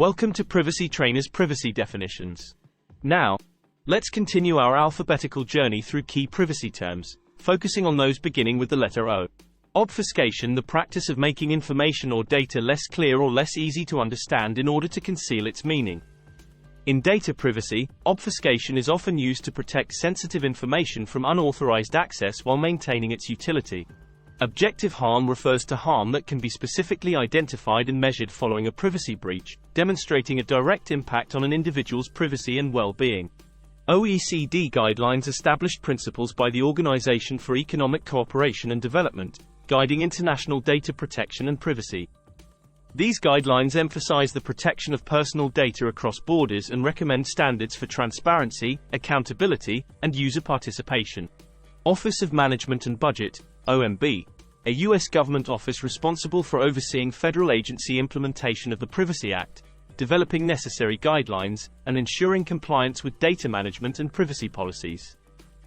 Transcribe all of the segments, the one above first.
Welcome to Privacy Trainer's Privacy Definitions. Now, let's continue our alphabetical journey through key privacy terms, focusing on those beginning with the letter O. Obfuscation, the practice of making information or data less clear or less easy to understand in order to conceal its meaning. In data privacy, obfuscation is often used to protect sensitive information from unauthorized access while maintaining its utility. Objective harm refers to harm that can be specifically identified and measured following a privacy breach, demonstrating a direct impact on an individual's privacy and well-being. OECD guidelines established principles by the Organization for Economic Cooperation and Development, guiding international data protection and privacy. These guidelines emphasize the protection of personal data across borders and recommend standards for transparency, accountability, and user participation. Office of Management and Budget, OMB, a U.S. government office responsible for overseeing federal agency implementation of the Privacy Act, developing necessary guidelines, and ensuring compliance with data management and privacy policies.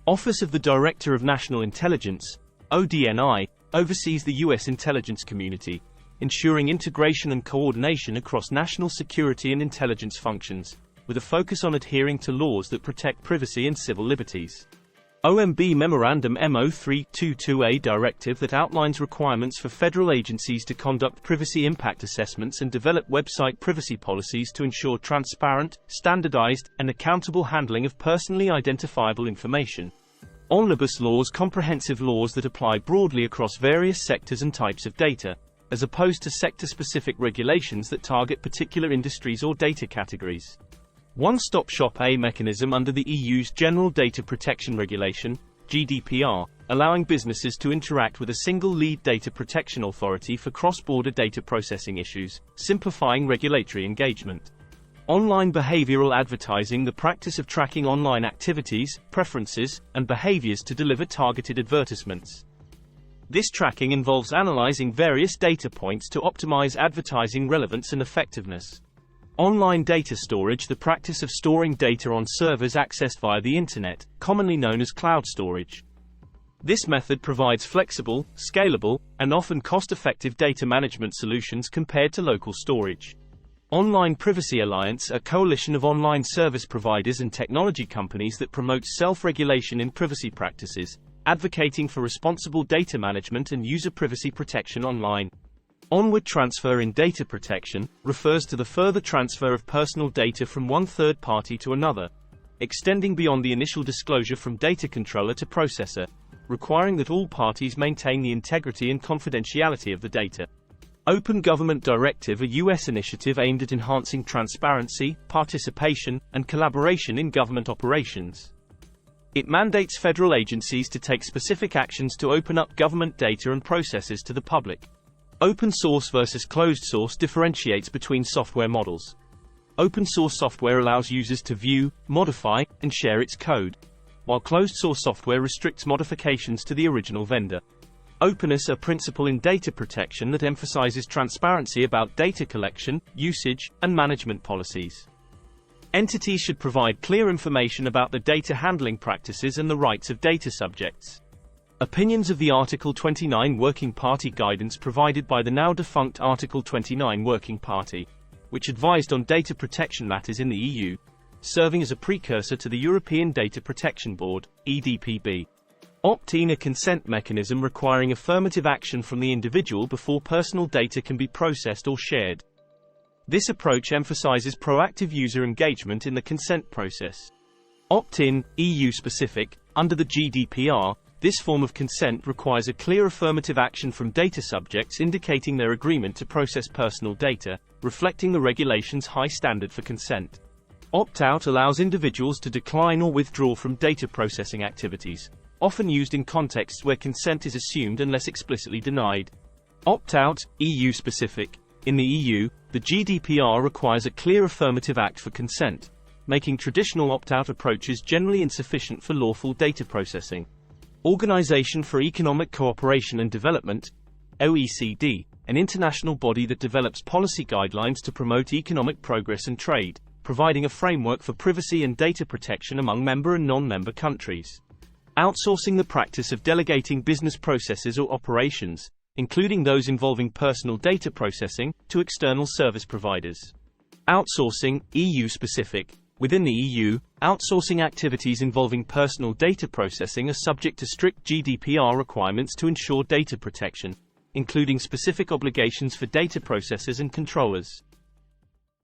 Office of the Director of National Intelligence, ODNI, oversees the U.S. intelligence community, ensuring integration and coordination across national security and intelligence functions, with a focus on adhering to laws that protect privacy and civil liberties. OMB Memorandum MO322A Directive that outlines requirements for federal agencies to conduct privacy impact assessments and develop website privacy policies to ensure transparent, standardized, and accountable handling of personally identifiable information. Omnibus laws, comprehensive laws that apply broadly across various sectors and types of data, as opposed to sector-specific regulations that target particular industries or data categories. One-stop shop, a mechanism under the EU's General Data Protection Regulation, GDPR, allowing businesses to interact with a single lead data protection authority for cross-border data processing issues, simplifying regulatory engagement. Online behavioral advertising, the practice of tracking online activities, preferences, and behaviors to deliver targeted advertisements. This tracking involves analyzing various data points to optimize advertising relevance and effectiveness. Online data storage, the practice of storing data on servers accessed via the Internet, commonly known as cloud storage. This method provides flexible, scalable, and often cost-effective data management solutions compared to local storage. Online Privacy Alliance, a coalition of online service providers and technology companies that promotes self-regulation in privacy practices, advocating for responsible data management and user privacy protection online. Onward transfer in data protection refers to the further transfer of personal data from one third party to another, extending beyond the initial disclosure from data controller to processor, requiring that all parties maintain the integrity and confidentiality of the data. Open Government Directive, a U.S. initiative aimed at enhancing transparency, participation, and collaboration in government operations. It mandates federal agencies to take specific actions to open up government data and processes to the public. Open source versus closed source differentiates between software models. Open source software allows users to view, modify, and share its code, while closed source software restricts modifications to the original vendor. Openness, a principle in data protection that emphasizes transparency about data collection, usage, and management policies. Entities should provide clear information about the data handling practices and the rights of data subjects. Opinions of the Article 29 Working Party guidance provided by the now-defunct Article 29 Working Party, which advised on data protection matters in the EU, serving as a precursor to the European Data Protection Board, EDPB. Opt-in, a consent mechanism requiring affirmative action from the individual before personal data can be processed or shared. This approach emphasizes proactive user engagement in the consent process. Opt-in, EU-specific, under the GDPR, this form of consent requires a clear affirmative action from data subjects indicating their agreement to process personal data, reflecting the regulation's high standard for consent. Opt-out allows individuals to decline or withdraw from data processing activities, often used in contexts where consent is assumed unless explicitly denied. Opt-out, EU-specific. In the EU, the GDPR requires a clear affirmative act for consent, making traditional opt-out approaches generally insufficient for lawful data processing. Organization for Economic Cooperation and Development, OECD, an international body that develops policy guidelines to promote economic progress and trade, providing a framework for privacy and data protection among member and non-member countries. Outsourcing, the practice of delegating business processes or operations, including those involving personal data processing, to external service providers. Outsourcing, EU-specific. Within the EU, outsourcing activities involving personal data processing are subject to strict GDPR requirements to ensure data protection, including specific obligations for data processors and controllers.